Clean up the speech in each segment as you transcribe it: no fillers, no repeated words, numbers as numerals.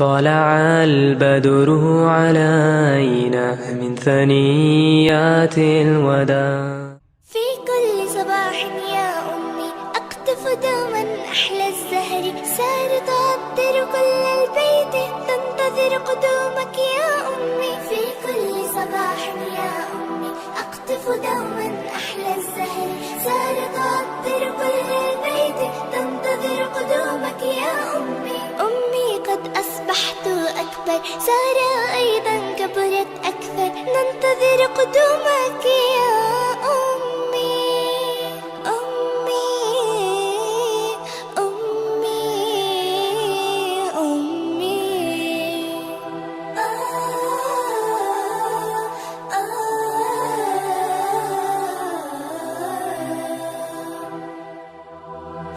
طلع البدر علينا من ثنيات الوداع. في كل صباح يا أمي أقطف دوما أحلى الزهر، سار تعطر كل البيت تنتظر قدومك يا أمي. في كل صباح يا أمي أقطف دوما أحلى الزهر، سار تعطر كل البيت تنتظر قدومك يا أمي. أمي قد أصبحت أكبر، سارة أيضا كبرت أكثر، ننتظر قدومك يا أمي. أمي أمي أمي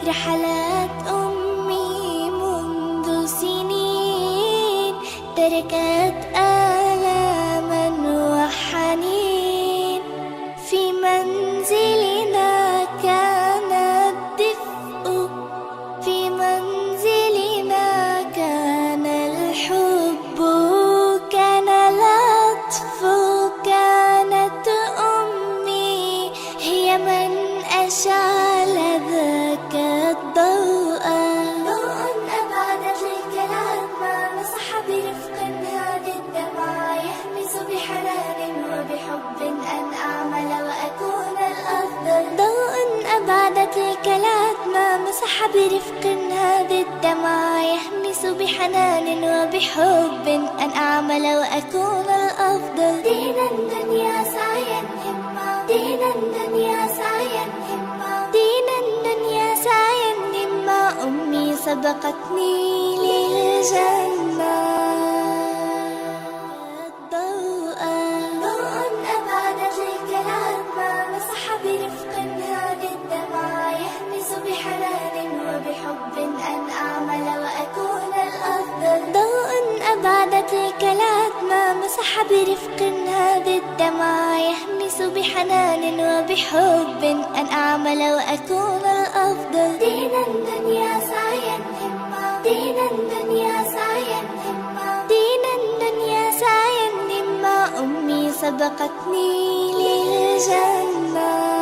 رحلات أمي منذ سنين، تركت آلاما وحنين. في منزلنا كان الدفء، في منزلنا كان الحب، كان العطف، كانت أمي هي من أشعل ذاك الضوء. ضوء أبعدت الكلام ما مسح برفق هذه الدمع، يهمس بحنان وبحب أن أعمل وأكون الأفضل. ضوء أبعدت الكلام ما مسح برفق هذه الدمع، يهمس بحنان وبحب أن أعمل وأكون الأفضل. دين الدنيا سعيا همة، دين الدنيا سعيا همة، دين الدنيا سعيا همة. أمي سبقتني للجنة. ضوء أبعدت الكلام ما مسح برفق هذه الدمع، يهمس بحنان وبحب أن أعمل وأكون الأفضل. ضوء أبعدت الكلام ما مسح برفق هذه الدمع، يهمس بحنان وبحب أن أعمل وأكون الأفضل. دين الدنيا سعيا همة، دين الدنيا سعيا همة، دين الدنيا سعيا همة. أمي سبقتني للجنة.